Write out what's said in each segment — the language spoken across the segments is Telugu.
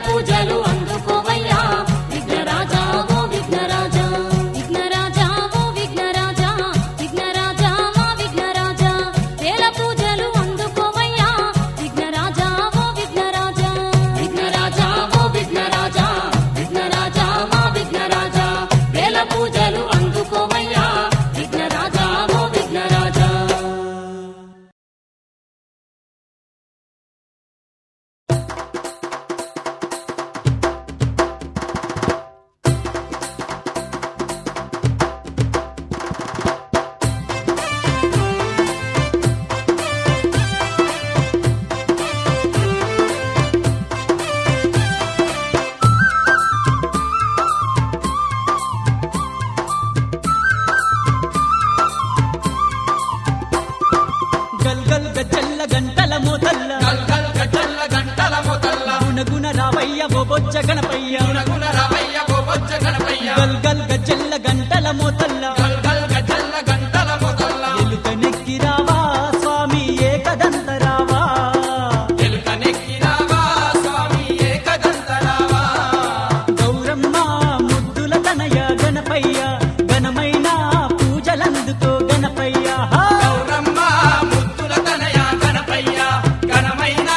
పూజలు అందుకోవయ్యా విఘ్నరాజా ఓ విఘ్నరాజా విఘ్నరాజా ఓ విఘ్నరాజా విఘ్నరాజా మా విఘ్నరాజా వేల పూజలు అందుకోవయ్యా విఘ్నరాజా ఓ విఘ్నరాజా విఘ్నరాజా ఓ విఘ్నరాజా విఘ్నరాజా మా విఘ్నరాజా వేల పూజలు అందుకోవయ్యా విఘ్నరాజా ఓ విఘ్నరాజా గల్గల్ గజ్జల్ల గంటల మోతల్ల గల్గల్ గజ్జల్ల గంటల మోతల్ల గుణగుణ రావయ్య ఓ బొజ్జ గణపయ్య గుణగుణ రావయ్య ఓ బొజ్జ గణపయ్య గల్గల్ గజ్జల్ల గంటల మోతల్ల గల్గల్ గజ్జల్ల గంటల మోతల్ల ఎలుక నెక్కి రావా స్వామి ఏకదంత రావా ఎలుక నెక్కి రావా స్వామి ఏకదంత రావా గౌరమ్మ ముద్దుల తనయ గణపయ్య ఘనమైన పూజలందుకో గణపయ్య గౌరమ్మ ముద్దుల తనయ గణపయ్య ఘనమైన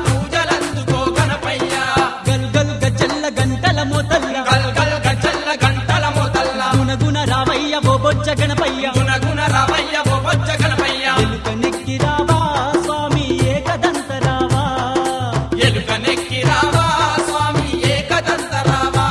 పూజలందుకో గణపయ్య గల్గల్ గజ్జల్ల గంటల మోతల్ల గల్గల్ గజ్జల్ల గంటల మోతల్ల గుణగుణ రావయ్య ఓ బొజ్జ గణపయ్య గుణగుణ రావయ్య ఓ బొజ్జ గణపయ్య ఎలుక నెక్కి రావా స్వామి ఏకదంత రావా ఎలుక నెక్కి రావా స్వామి ఏకదంత రావా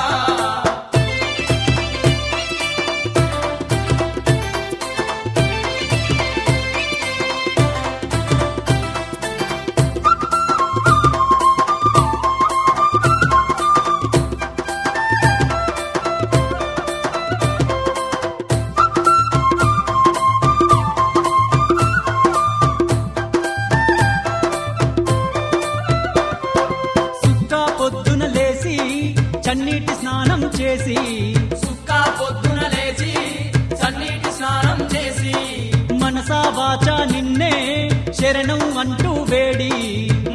సుక్క పొద్దున లేసి చన్నీటి స్నానం చేసి సుక్క పొద్దున లేచి సన్నీటి స్నానం చేసి మనసా వాచా నిన్నే శరణం అంటూ వేడి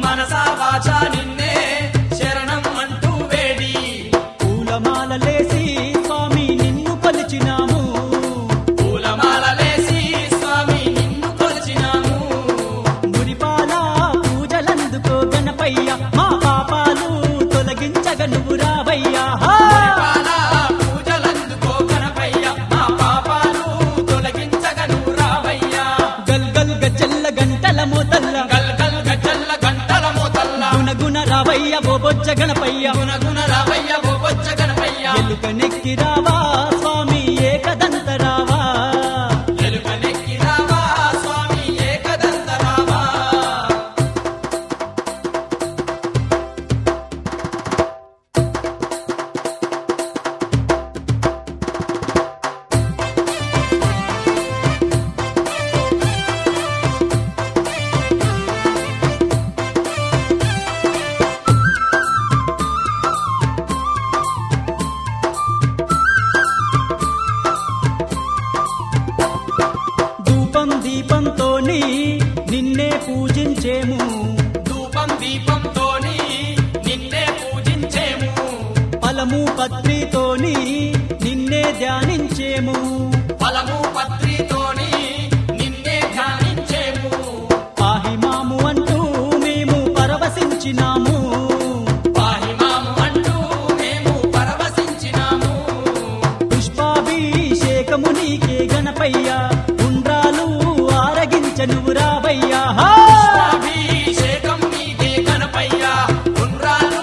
మనసా వాచా నిన్నే శరణం అంటూ వేడి పూలమాలలేసి స్వామి నిన్ను కొలిచినాము పూలమాలలేసి స్వామి నిన్ను కొలిచినాము మురిపాల పూజలందుకో గణపయ్య మా పాపాలు తొలగించగ నువ్వు రావయ్యా పాల పూజలందుకో గణపయ్య మా పాపాలు తొలగించగ నువ్వు రావయ్యా గల్గల్ గజ్జల్ల గంటల మోతల్ల గల్గల్ గజ్జల్ల గంటల మోతల్ల గుణగుణ రావయ్య ఓ బొజ్జ గణపయ్య గుణగుణ రావయ్య ఓ బొజ్జ గణపయ్య ఎలుక నెక్కి రావా స్వామి ఏకదంత రావా ఎలుక నెక్కి రావా స్వామి ఏకదంత రావా ధూపం దీపంతోని నిన్నే పూజించేము ధూపం దీపంతోని నిన్నే పూజించేము ఫలము పత్రితోని నిన్నే ధ్యానించేము ఫలము పత్రితోని నిన్నే ధ్యానించేము పాహిమాము అంటూ మేము పరవశించినాము పాహిమాము అంటూ మేము పరవశించినాము పుష్పాభిషేకము నీకే గణపయ్య ఉండ్రాలు ఆరగించ నువ్వు రావయ్యా అభిషేకం నీకే గణపయ్య ఉండ్రాలు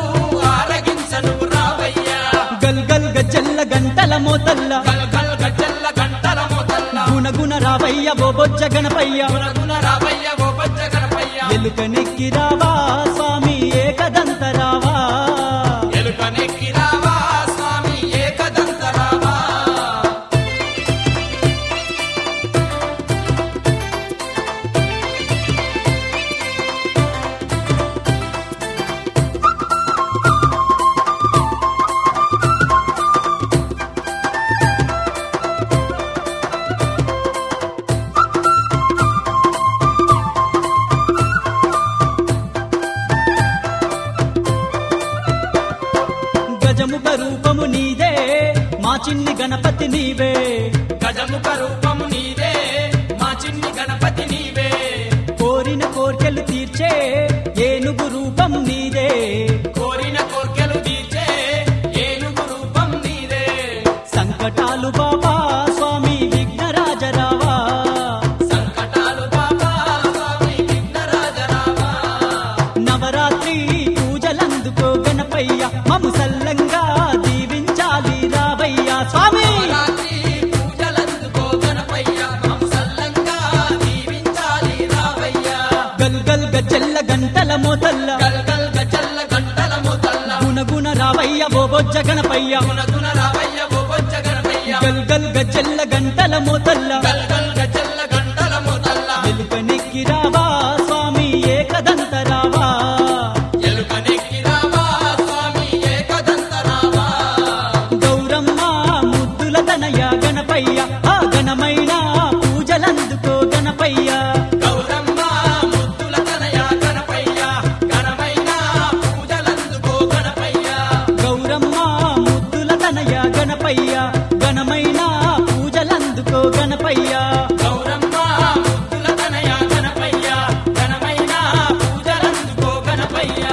ఆరగించను రావయ్యా గల్గల్ గజ్జల్ల గంటల మోతల్ల గల్గల్ గజ్జల్ల గంటల మోతల్ల గుణగుణ రావయ్య ఓ బొజ్జ గణపయ్య గుణగుణ రావయ్య ఓ బొజ్జ గణపయ్య ఎలుక నెక్కి రావా స్వామి ఏకదంత రావా ఎలుక నెక్కి రావా స్వామి ఏకదంత రావా గజముఖ రూపము నీదే మా చిన్ని గణపతి నీవే గజముఖ రూపము నీదే మా చిన్ని గణపతి నీవే కోరిన కోర్కెలు తీర్చే ఏనుగు రూపం నీదే కోరిన కోర్కెలు తీర్చే ఏనుగు రూపం నీదే సంకటాలు బాబా స్వామి విఘ్నరాజరావా సంకటాలు బాబా స్వామి విఘ్నరాజరావా నవరాత్రి పూజలందుకో గణపయ్య మము సల్లంగా దీవించాలి రావయ్యా స్వామి రాత్రి పూజలందుకో గణపయ్య మము సల్లంగా దీవించాలి రావయ్యా గల్ గల్ గజ్జెల్ల గంటల మోతల్ల గల్ గల్ గజల్ల గంటల మోతల్ల గుణగుణ రావయ్య బోబొజ్జ గణపయ్య గుణగుణ రావయ్య ఓ బొజ్జ గణపయ్య గల్ గల్ గజ్జెల్ల గంటల మోతల్ల గల్ గల్ గజల్ల గంటల మోతల్ల వెలుపనెక్కి రావా స్వామి ఏకదంత రావా ఎలుకనెక్కి రావా స్వామి ఏకదంత రావా గౌరమ్మ ముద్దుల తనయ గణపయ్య ఆ ఘనమైన పూజలందుకో గణపయ్య గౌరమ్మ ముద్దుల తనయ గణపయ్య ఘనమైన పూజలందుకో గణపయ్య గౌరమ్మ ముద్దుల తనయ గణపయ్య ఘనమైన పూజలందుకో గణపయ్య గౌరమ్మ ముద్దుల తనయ గణపయ్య ఘనమైన పూజలందుకో గణపయ్య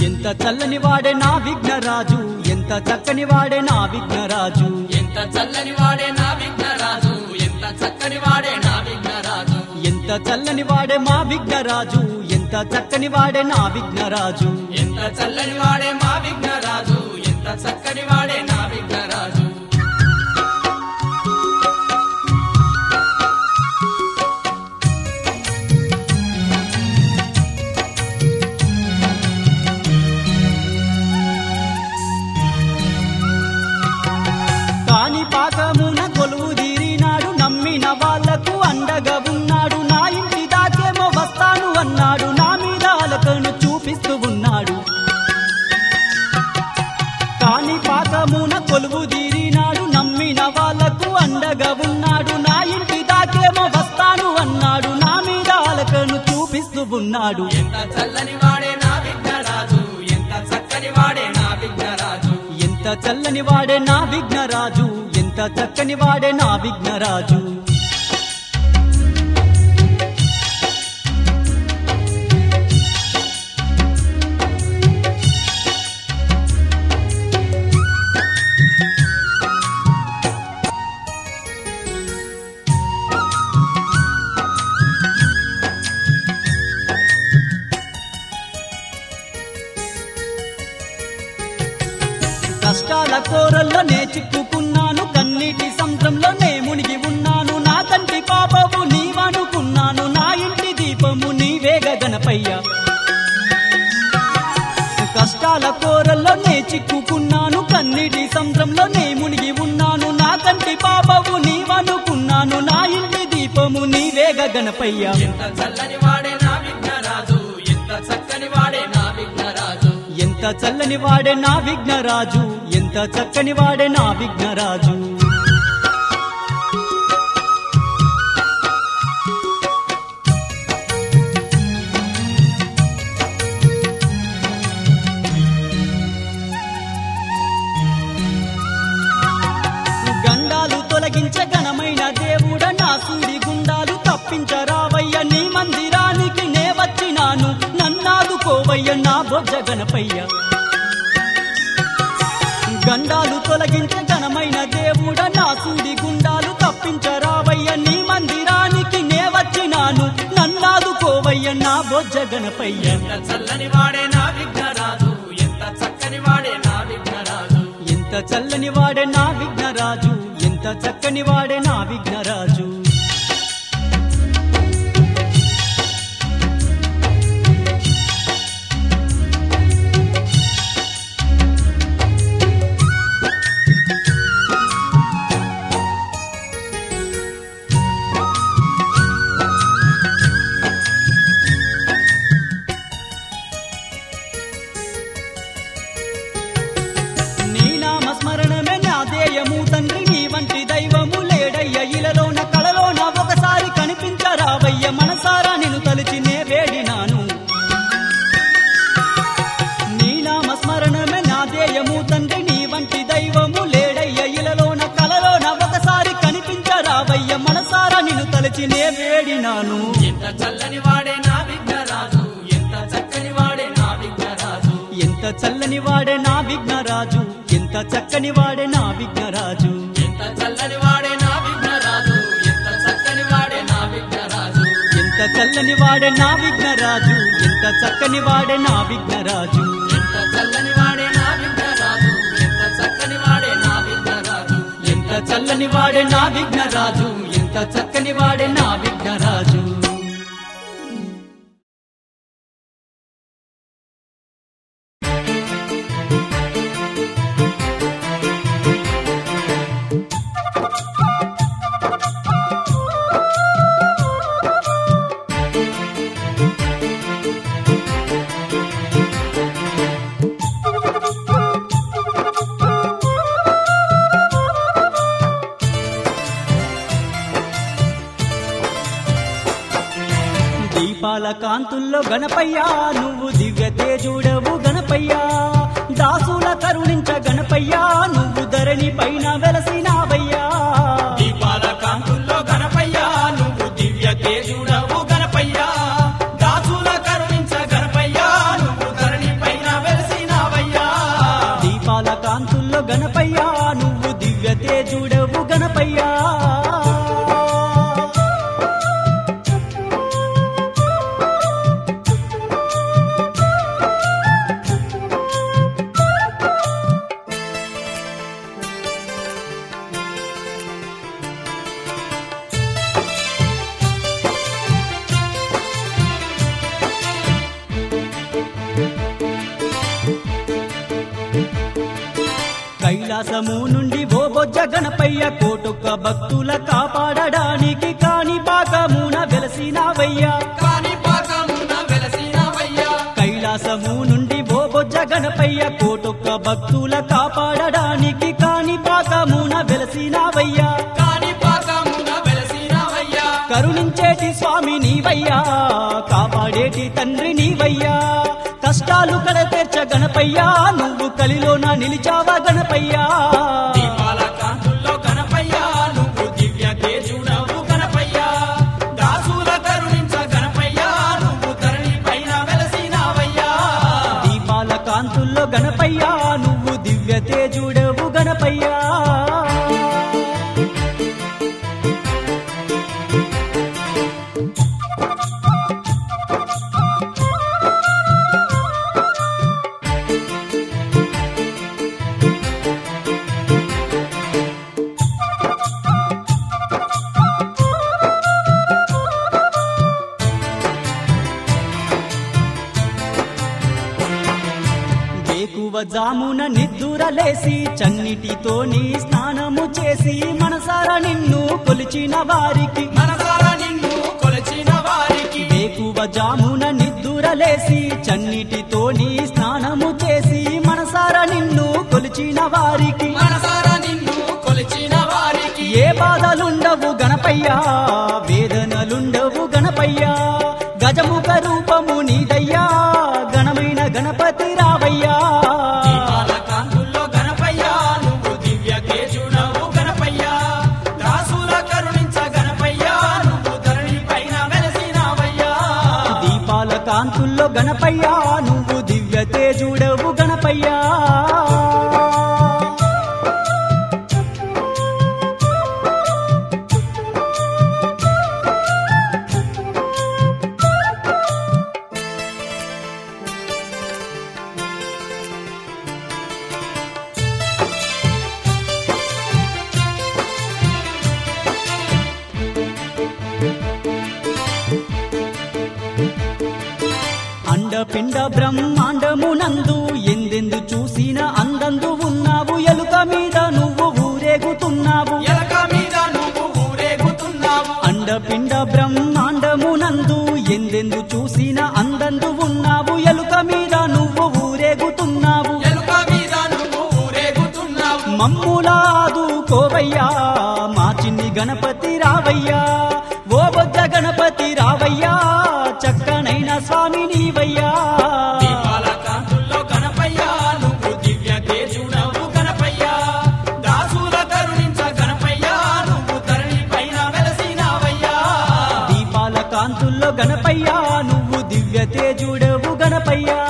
ఎంత చల్లని వాడే నా విఘ్నరాజు ఎంత చక్కని వాడే నా విఘ్నరాజు ఎంత చల్లని వాడే నా విఘ్నరాజు ఎంత చక్కని వాడే నా విఘ్నరాజు ఎంత చల్లని వాడే మా విఘ్నరాజు ఎంత చక్కని వాడే నా విఘ్నరాజు ఎంత చల్లని వాడే మా విఘ్నరాజు ఎంత చక్కని వాడే నా విఘ్నరాజు కాని పాకమున కొలువు తీరినాడు నమ్మిన వాళ్లకు అండగా ఉన్నాడు నా ఇంటి దాకేమో వస్తాను అన్నాడు నా మీద అలకను చూపిస్తూ ఉన్నాడు కాని పాకమున కొలువు తీరినాడు నమ్మిన వాళ్లకు అండగా ఉన్నాడు నా ఇంటి దాకేమో వస్తాను అన్నాడు నా మీద అలకను చూపిస్తూ ఉన్నాడు ఎంత చల్లని వాడే నా విఘ్నరాజు ఎంత చక్కని వాడే నా విఘ్నరాజు ఎంత చల్లని వాడే నా విఘ్నరాజు ఎంత చక్కని వాడే నా విఘ్నరాజు కష్టాల కోరల్లో నే చిక్కుకున్నాను కన్నీటి సముద్రంలో నే మునిగి ఉన్నాను నా కంటి పాపము నీవనుకున్నాను నా ఇంటి దీపము నీవేగ గణపయ్య కష్టాల కోరల్లో నే చిక్కుకున్నాను కన్నీటి సముద్రంలో నే మునిగి ఉన్నాను నా కంటి పాపము నీవనుకున్నాను నా ఇంటి దీపము నీవేగ గణపయ్య ఎంత చల్లని వాడే నా విఘ్నరాజు ఎంత చక్కని వాడే నా విఘ్నరాజు ఎంత చల్లని వాడే నా విఘ్నరాజు ఎంత చక్కని వాడే నా విఘ్నరాజు గండాలు తొలగించే ఘనమైన దేవుడ నా సూడి గుండాలు తప్పించరావయ్య నీ మందిరానికి నే వచ్చినాను నన్నాదుకోవయ్య నా బొజ్జ గణపయ్య గండాలు తొలగించే ఘనమైన దేవుడ నా సూడి గుండాలు తప్పించరావయ్య నీ మందిరానికి నే వచ్చినాను నన్నాదుకోవయ్య నా బొజ్జ గణపయ్య ఎంత చల్లని వాడే నా విఘ్నరాజు ఎంత చక్కని వాడే నా విఘ్నరాజు ఎంత చల్లని వాడే నా విఘ్నరాజు ఎంత చక్కని వాడే నా విఘ్నరాజు మనసారా నిన్ను తలిచి నే వేడినాను నీ నామ స్మరణమే నా ధ్యేయము తండ్రి నీ వంటి దైవము లేడయ్య ఇలలోన కలలోన ఒకసారి కనిపించరావయ్య మనసారా నిన్ను తలిచి నే వేడినాను ఎంత చల్లని వాడే నా విఘ్నరాజు ఎంత చక్కని వాడే నా విఘ్నరాజు ఎంత చల్లని వాడే నా విఘ్నరాజు ఎంత చక్కని వాడే నా విఘ్నరాజు ఎంత చల్లని వాడే నా విఘ్నరాజు ఎంత చక్కని వాడే నా విఘ్నరాజు ఎంత చల్లని వాడే నా విఘ్నరాజు ఎంత చక్కని వాడే నా విఘ్నరాజు ఎంత చల్లని వాడే నా విఘ్నరాజు ఎంత చక్కని వాడే నా విఘ్నరాజు ఎంత చల్లని వాడే నా విఘ్నరాజు ఎంత చక్కని వాడే నా విఘ్నరాజు దీపాల కాంతుల్లో గణపయ్యా నువ్వు దివ్య తేజుడవు గణపయ్యా దాసుల కరుణించ గణపయ్యా నువ్వు ధరణి పైన వెలసినావయ్యా దీపాల కాంతుల్లో గణపయ్యా నువ్వు దివ్య తేజుడవు గణపయ్యా దాసుల కరుణించ గణపయ్యా నువ్వు ధరణి పైన వెలసినావయ్యా దీపాల కాంతుల్లో గణపయ్యా నువ్వు దివ్య తేజుడవు గణపయ్యా కైలాసము నుండి ఓ బొజ్జ గణపయ్య కోటొక్క భక్తుల కాపాడడానికి కాని పాకమున వెలసినావయ్యా కాణిపాకమున వెలసినావయ్యా కైలాసము నుండి ఓ బొజ్జ గణపయ్య కోటొక్క భక్తుల కాపాడడానికి కాని పాకమున వెలసినావయ్యా కాణిపాకమున వెలసినావయ్యా కరుణించేటి స్వామి నీవయ్యా కాపాడేటి తండ్రి నీవయ్యా కష్టాలు కడతీర్చ గణపయ్యా నువ్వు కలిలోన నిలిచావా గణపయ్యా దీపాల కాంతుల్లో గణపయ్యా నువ్వు దివ్య తేజుడవు గణపయ్యా దాసుల కరుణించ గణపయ్యా నువ్వు ధరణి పైన వెలసినావయ్యా దీపాల కాంతుల్లో గణపయ్యా నువ్వు దివ్య తేజుడవు గణపయ్యా జామున నిద్దురలేసి చన్నిటితో నీ స్నానము చేసి మనసారా నిన్ను కొలిచిన వారికి మనసారా నిన్ను కొలిచిన వారికి వేకువ జామున నిద్దురలేసి చన్నిటితో నీ స్నానము చేసి మనసారా నిన్ను కొలిచిన వారికి మనసారా నిన్ను కొలిచిన వారికి ఏ బాధలుండవు గణపయ్యా వేదనలుండవు గణపయ్యా గజముఖ రూపము నీదయ్యా గణమైన గణపతి రావయ్యా దీపాల కాంతుల్లో గణపయ్యా నువ్వు దివ్య తేజుడవు గణపయ్యా దాసుల కరుణించ గణపయ్యా నువ్వు ధరణి పైన వెలసినావయ్యా దీపాల కాంతుల్లో గణపయ్యా నువ్వు దివ్య తేజుడవు గణపయ్యా అండపిండ బ్రహ్మాండమునందు ఎందెందు చూసిన అందందు ఉన్నావు ఎలుక మీద నువ్వు ఊరేగుతున్నావు ఎలక మీద నువ్వు ఊరేగుతున్నావు అండపిండ బ్రహ్మాండమునందు ఎందెందు చూసిన అందందు ఉన్నావు ఎలుక మీద నువ్వు ఊరేగుతున్నావు ఎలుక మీద నువ్వు ఊరేగుతున్నావు మమ్ములాదు కోవయ్యా మా చిన్ని గణపతి రావయ్యా ఓ బొజ్జ గణపతి రావయ్యా నీవయ్యా దీపాల కాంతుల్లో గణపయ్య నువ్వు దివ్య తేజుడవు గణపయ్య దాసుల కరుణించ గణపయ్య నువ్వు ధరణి పైన వెలసినావయ్యా దీపాల కాంతుల్లో గణపయ్యా నువ్వు దివ్య తేజుడవు గణపయ్యా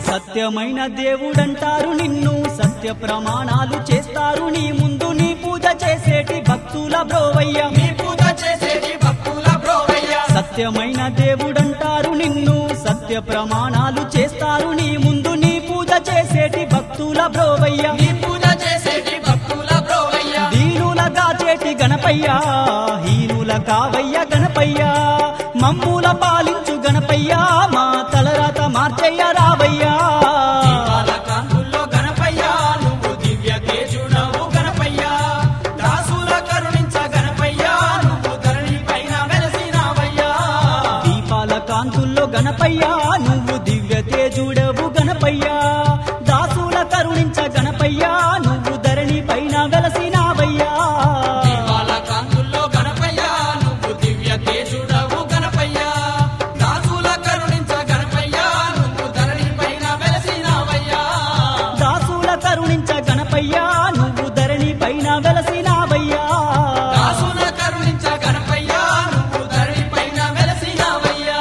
సత్యమైన దేవుడంటారు నిన్ను సత్య ప్రమాణాలు చేస్తారు నీ ముందు నీ పూజ చేసేటి భక్తుల బ్రోవయ్య నీ పూజ చేసేటి భక్తుల బ్రోవయ్య సత్యమైన దేవుడంటారు నిన్ను సత్య ప్రమాణాలు చేస్తారు నీ ముందు నీ పూజ చేసేటి భక్తుల బ్రోవయ్య నీ పూజ చేసేటి భక్తుల బ్రోవయ్య దీనులగా చేటి గణపయ్య హీనుల కావయ్య గణపయ్య మమ్ముల పాలించు గణపయ్య మా తలరాత మార్చయ్య రావయ్యా దీపాల కాంతుల్లో గణపయ్య నువ్వు దివ్య తేజుడవు గణపయ్య దాసుల కరుణించ గణపయ్య నువ్వు ధరణి పైన వెలసినావయ్యా దీపాల కాంతుల్లో గణపయ్య నువ్వు దివ్య తేజుడవు గణపయ్య దాసుల కరుణించ గణపయ్య నువ్వు ధరణి పైన వెలసినావయ్యా దీపాల కాంతుల్లో గణపయ్య నువ్వు దివ్య తేజుడవు గణపయ్య దాసుల కరుణించ గణపయ్య నువ్వు ధరణి పైన వెలసినావయ్యా దాసుల కరుణించ గణపయ్య నువ్వు ధరణి పైన వెలసినావయ్యా దాసుల కరుణించ గణపయ్య నువ్వు ధరణి పైన వెలసినావయ్యా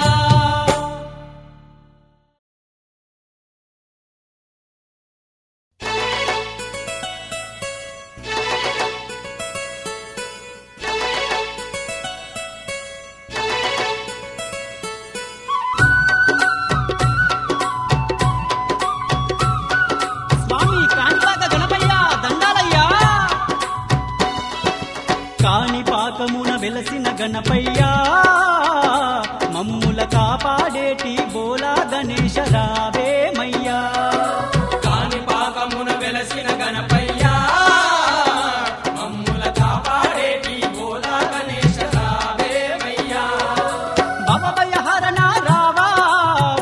స్వామి కాణిపాక గణపయ్య దండాలయ్యా కాణిపాకమున వెలసిన గణపయ్యా మమ్ముల కాపాడేటి బోలా గణేశ రావేమయ్యా కాణిపాకమున వెలసిన గణపయ్యా మమ్ముల కాపాడేటి బోలా గణేశ రావేమయ్యా భవభయ హరణ రావా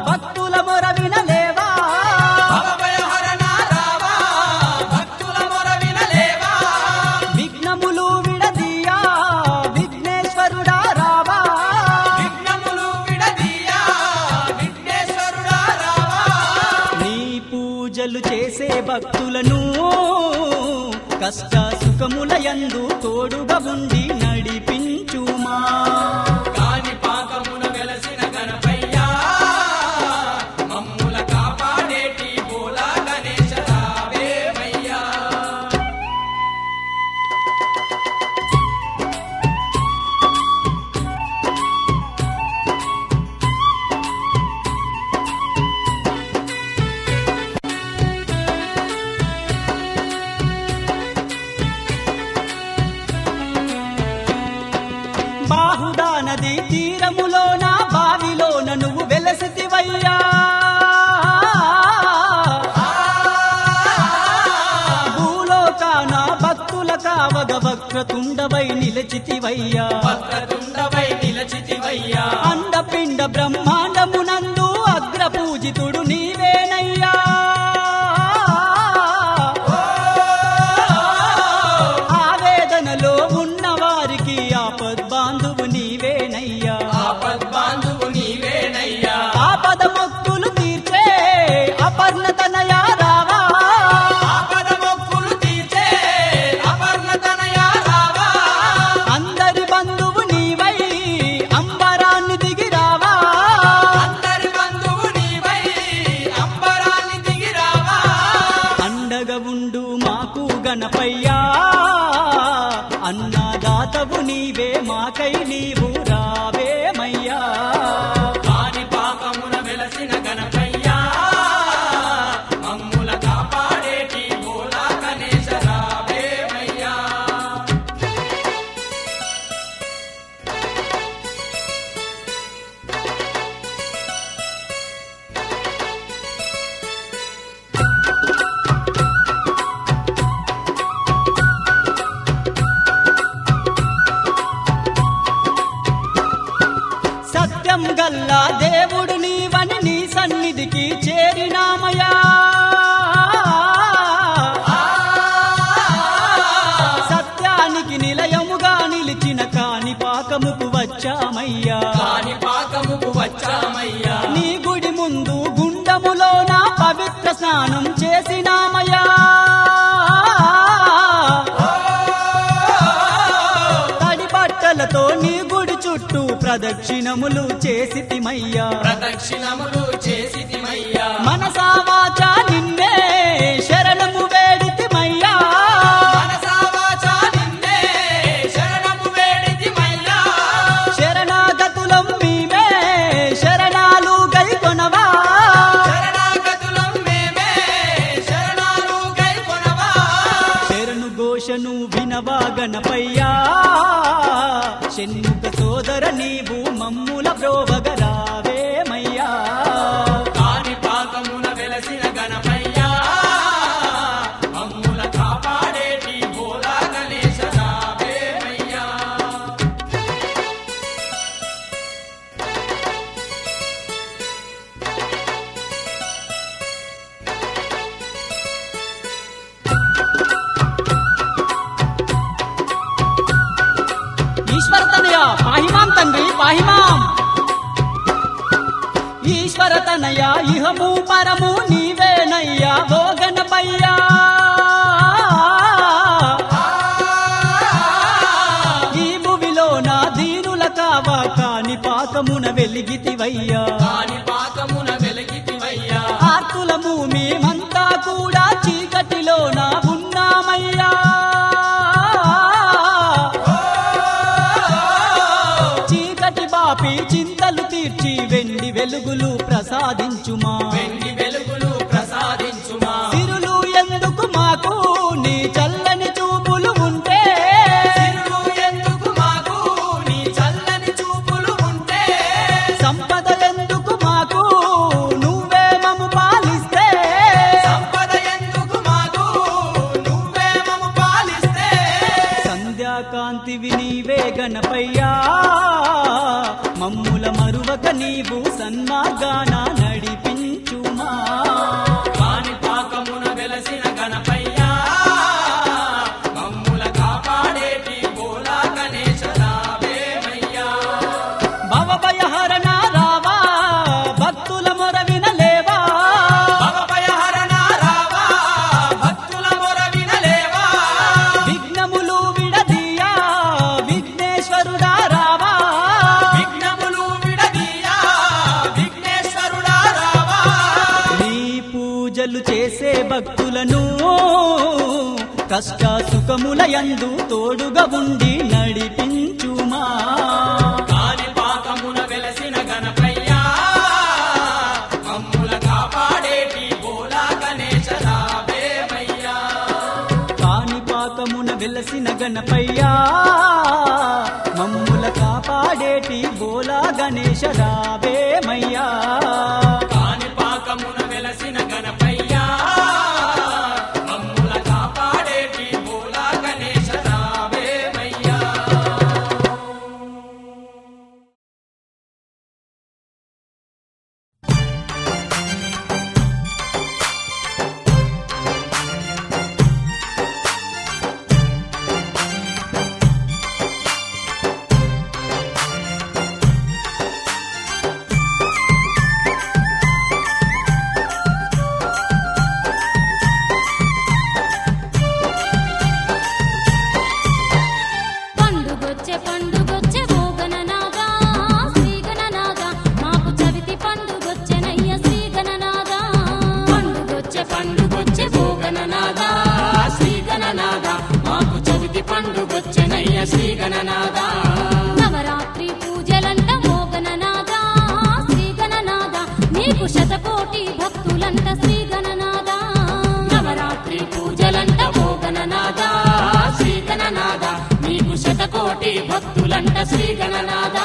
భక్తుల మొర వినలేవా భవభయహరణ రావా భక్తుల మొర వినలేవా విఘ్నములు విడదీయా విఘ్నేశ్వరుడా రావా విఘ్నములు విడదీయా విఘ్నేశ్వరుడా రావా నీ పూజలు చేసే భక్తులను కష్ట సుఖముల యందు తోడుగా ఉండి నడిపించుమా కాణిపాకమున వెలసిన గణపయ్యా మమ్ముల కాపాడేటి బోలా గణేశ రావేమయ్యా బాహుదా నది తీరములోన బావిలోన నువ్వు వెలసితివయ్యా భూలోకాన భక్తుల కావగ వక్రతుండవై నిలచితివయ్యా వక్రతుండవై నిలచితివయ్యా అండపిండ బ్రహ్మాండమునందు అగ్రపూజితుడు నీవేనయ్యా ఆవేదనలో ఉన్న వారికి ఆపద్బాంధువు నీవేనయ్యా ఆపద్బాంధువు నీవేనయ్యా ఆపద మొక్కులు తీర్చే అపర్ణతనయా రావా ఆపద మొక్కులు తీర్చే అపర్ణతనయా రావా అందరి బంధువు నీవై అంబరాన్ని దిగి రావా అందరి బంధువు నీవై గల్లా దేవుడు నీవని నీ సన్నిధికి చేరినామయ్యా సత్యానికి నిలయముగా నిలిచిన కాణిపాకముకు వచ్చామయ్యా నీ గుడి ముందు గుండములోన పవిత్ర స్నానం చేసినామయ్యా తడి బట్టలతో నీ గుడి చుట్టూ ప్రదక్షిణములు చేసితిమయ్యా మనసా వాచా నిన్నే శరణము వేడితిమయ్యా శరణాగతులం మేమే శరణాలు గైకొనవా శరణు ఘోషను వినవా గణపయ్యా షణ్ముఖ సోదర నీవు మమ్ముల బ్రోవగరావేమయ్యా కాణిపాకమున వెలసిన గణపయ్యా మమ్ముల కాపాడేటి భోలా గణేశ రావేమయ్యా ఈశ్వర తనయ పాహిమాం తండ్రి పాహిమాం ఈశ్వర తనయ ఇహము పరము నీవేనయ్యా ఓ గణపయ్యా ఈ భువిలో నా దీనుల కావా కాణిపాకమున వెలిగితివయ్యా ఆర్తులము మేమంతా కూడా చీకటిలో నా ఉన్నామయ్యా చీకటి బాపి చింతలు తీర్చి వెండి వెలుగులు ప్రసాదించుమా సిరులు ఎందుకు మాకు నీ చల్లని చూపులు ఉంటే సంపద ఎందుకు మాకు నువ్వే మము పాలిస్తే సంధ్యాకాంతివి నీవే గణపయ్యా మమ్ముల మరువక నీవు సన్మార్గాన నడిపించుమా కాణిపాకమున వెలసిన గణపయ్యా మమ్ముల కాపాడేటి భోలా గణేశ రావేమయ్యా భవభయహరణ రావా భక్తుల మొర వినలేవా విఘ్నములు విడదీయా విఘ్నేశ్వరుడా రావా నీ పూజలు చేసే భక్తులను కష్ట సుఖముల యందు తోడుగా ఉండి నడిపించుమా కాణిపాకమున వెలసిన గణపయ్యా మమ్ముల కాపాడేటి భోలా గణేశ రావేమయ్యా కాణిపాకమున వెలసిన గణపయ్యా మమ్ముల కాపాడేటి బోలా గణేశ రావేమయ్యా కాణిపాకమున వెలసిన గణపయ్యా మమ్ముల కాపాడేటి భోలా గణేశ రావేమయ్యా భక్తులంట శ్రీ గణనాథ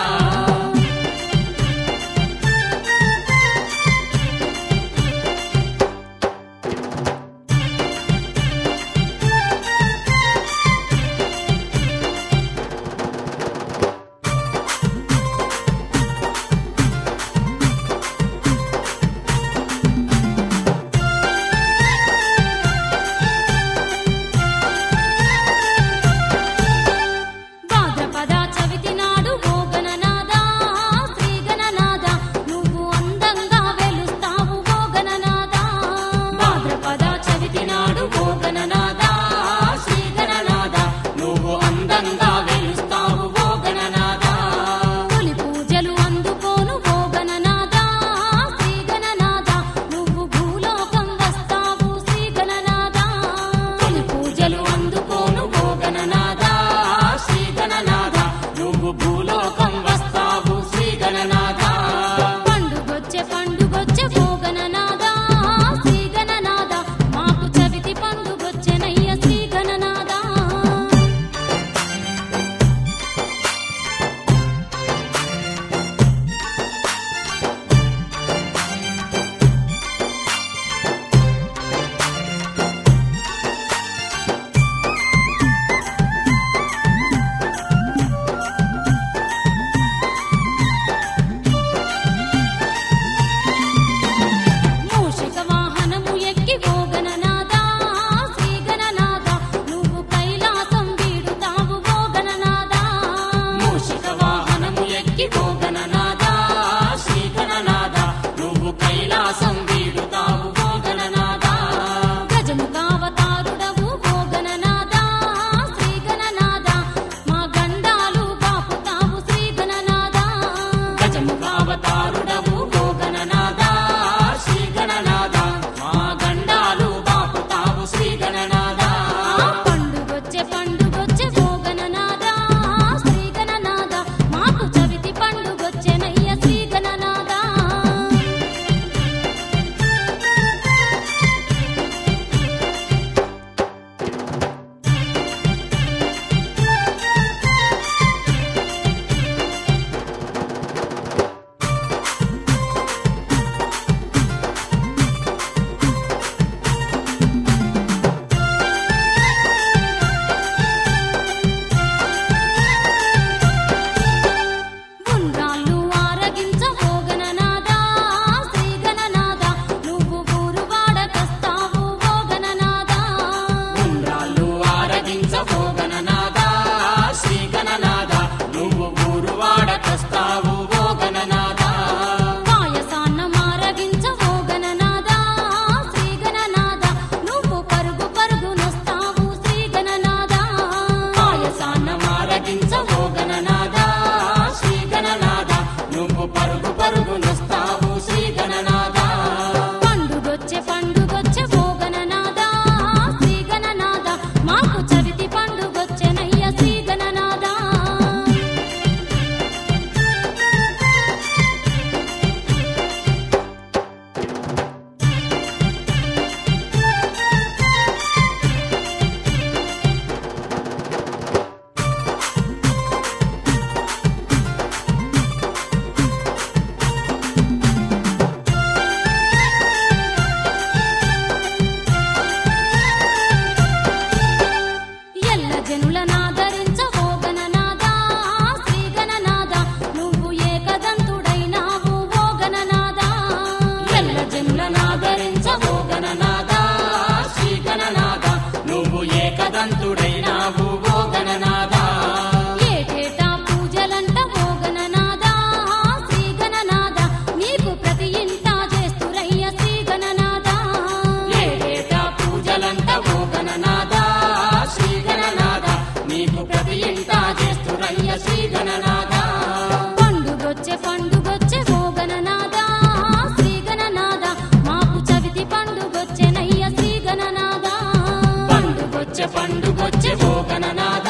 పండుగొచ్చే ఓ గణనాథ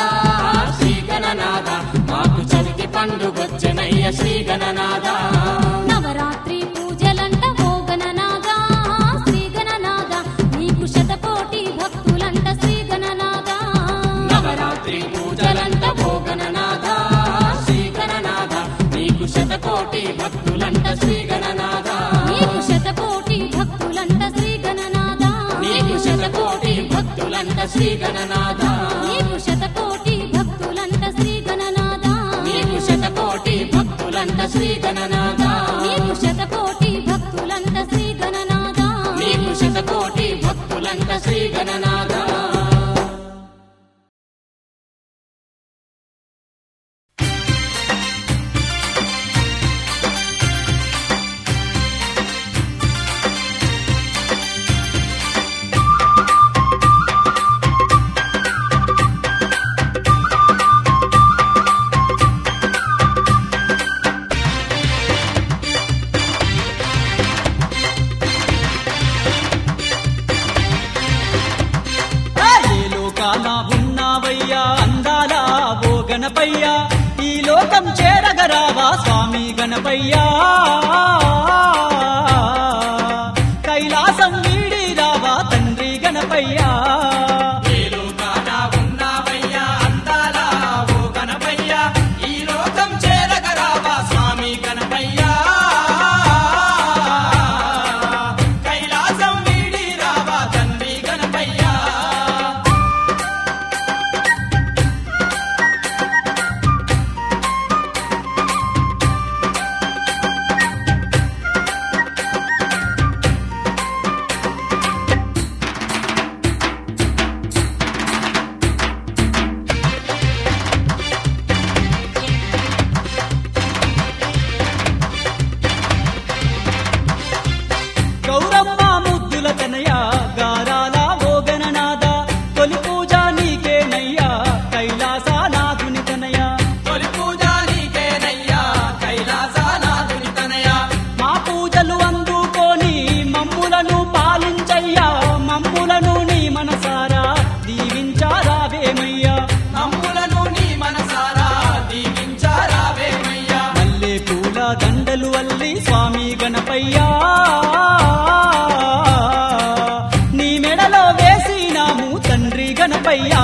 శ్రీ గణనాథ మాకు చవితి పండుగొచ్చెనయ్య శ్రీ గణనాథ నవరాత్రి పూజలంట ఓ గణనాథ శ్రీ గణనాథ నీకు శతకోటి భక్తులంట శ్రీ గణనాథ నవరాత్రి పూజలంట ఓ గణనాథ శ్రీ గణనాథ నీకు శతకోటి భక్తులంట శ్రీ గణనాథ నీకు శతకోటి భక్తులంట శ్రీ గణనాథ నీకు శతకోటి భక్తులంట శ్రీ గణనాథ నీకు శతకోటి భక్తులంట శ్రీ గణనాథ నీకు శతకోటి భక్తులంట శ్రీ గణనాథ నీకు శతకోటి భక్తులంట శ్రీ గణనాథ నీకు శతకోటి భక్తులంట శ్రీ గణనాథ గణపయ్యా ఈ లోకం చేరగరావా స్వామి గణపయ్యా కైలాసం వీడి రావా తండ్రి గణపయ్యా దండలు అల్లి స్వామి గణపయ్యా నీ మెడలో వేసినాము తండ్రి గణపయ్యా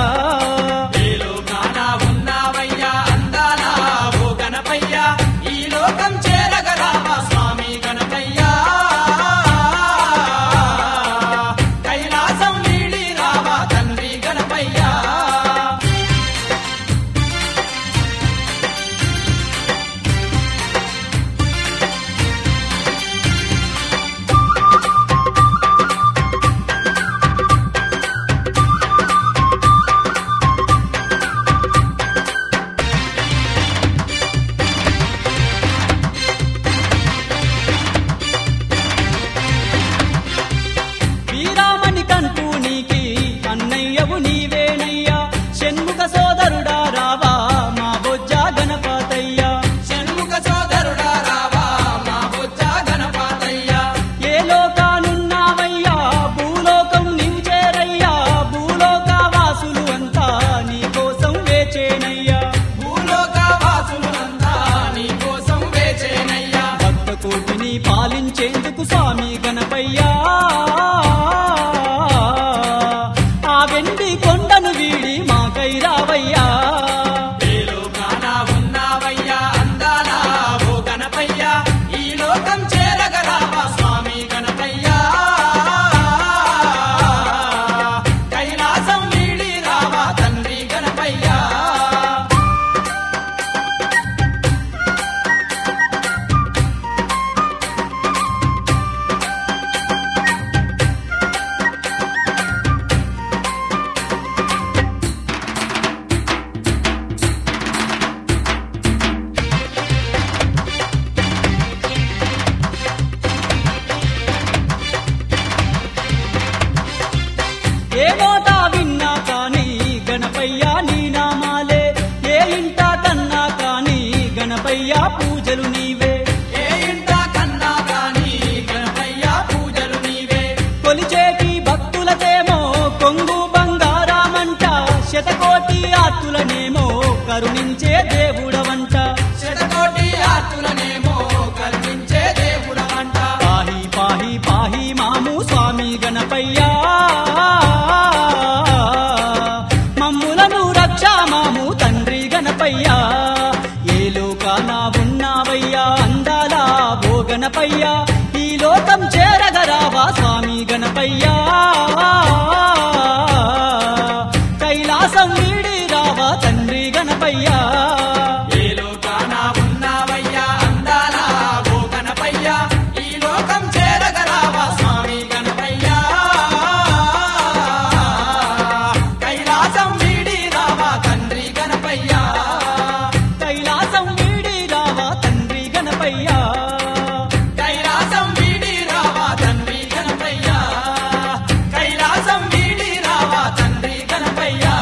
పాలించేందుకు స్వామి గణపయ్యా ఆ వెండి కొండను వీడి మాకై రావయ్యా ఏ మోతా విన్నా కాని గణపయ్యా నీ నామాలే ఏ ఇంట కన్నా కాని గణపయ్యా పూజలు నీవే కొలిచేటి భక్తులకేమో కొంగు బంగారామంట శతకోటి ఆర్తులనేమో కరుణించే దేవుడవంట శతకోటి ఆర్తులనేమో కరుణించే దేవుడవంట పాహి పాహి పాహి మాము స్వామి గణపయ్యా మమ్ములను రక్షా మాము తండ్రి గణపయ్యా ఏ లోకాన ఉన్నావయ్యా అందాల ఓ గణపయ్యా ఈ లోకం చేరగరావా స్వామి గణపయ్యా కైలాసం వీడి రావా తండ్రి గణపయ్యా ఏ లోకాన ఉన్నావయ్యా అందాల ఓ గణపయ్యా ఈ లోకం చేరగరావా స్వామి గణపయ్యా కైలాసం వీడి రావా తండ్రి గణపయ్యా కైలాసం వీడి రావా తండ్రి గణపయ్యా కైలాసం వీడి రావా తండ్రి గణపయ్యా కైలాసం వీడి రావా తండ్రి గణపయ్యా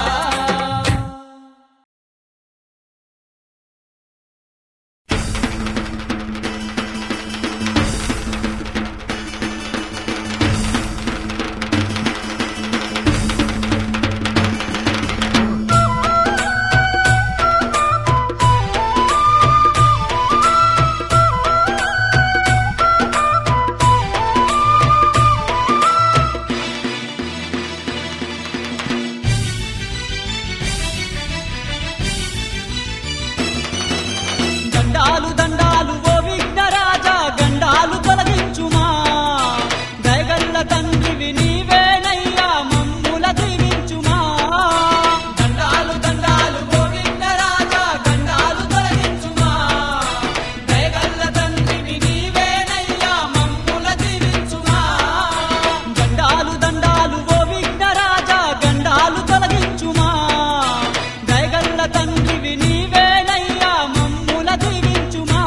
దండాలు దండాలు ఓ విఘ్నరాజా గండాలు తొలగించుమా దయగల్ల తండ్రివి నీవేనయ్యా మమ్ముల దీవించుమా దండాలు దండాలు ఓ విఘ్నరాజా గండాలు తొలగించుమా దయగల్ల తండ్రివి నీవేనయ్యా మమ్ముల దీవించుమా దండాలు దండాలు ఓ విఘ్నరాజా గండాలు తొలగించుమా దయగల్ల తండ్రివి నీవేనయ్యా మమ్ముల దీవించుమా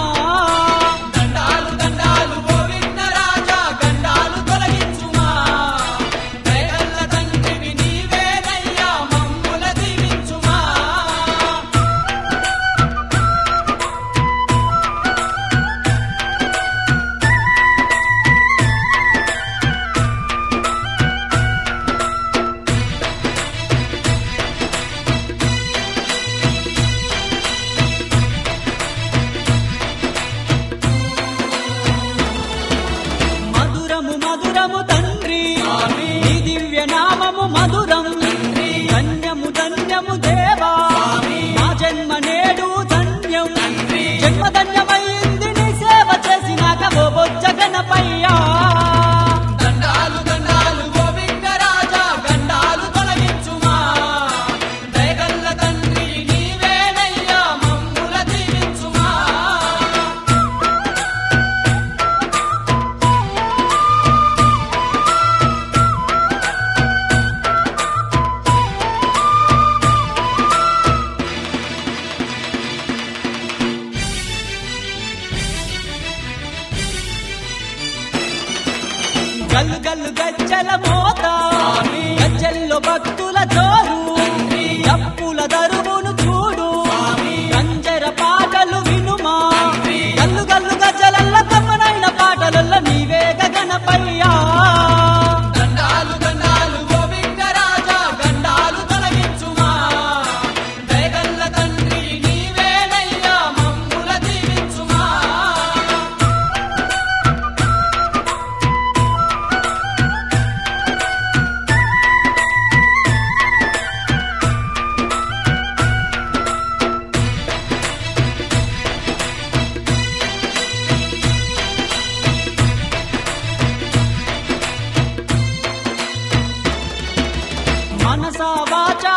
దండాలు దండాలు ఓ విఘ్నరాజా గండాలు తొలగించుమా దయగల్ల తండ్రివి నీవేనయ్యా మమ్ముల దీవించుమా మధురము మధురము తండ్రి నీ దివ్య నామము మధురం ధన్యము ధన్యము దేవా నా జన్మ నేడు ధన్యం జన్మ ధన్యమైంది నీ సేవ చేసినాక ఓ బొజ్జ గణపయ్యా దండాలు దండాలు ఓ విఘ్నరాజా గండాలు తొలగించుమా దయగల్ల తండ్రి నీవేనయ్యా మమ్ముల దీవించుమా గల్లు గల్లు గజ్జల మోత గజ్జల్లో భక్తుల జోరు డప్పుల దరువును చూడు కంజర పాటలు వినుమా గల్లు గల్లు గజ్జలల్ల కమ్మనైన పాటలల్ల నీవే గగనపయ్యా దండాలు దండాలు ఓ విఘ్నరాజా గండాలు తొలగించుమా దయగల్ల తండ్రి నీవేనయ్యా మమ్ముల దీవించుమా మనసా వాచా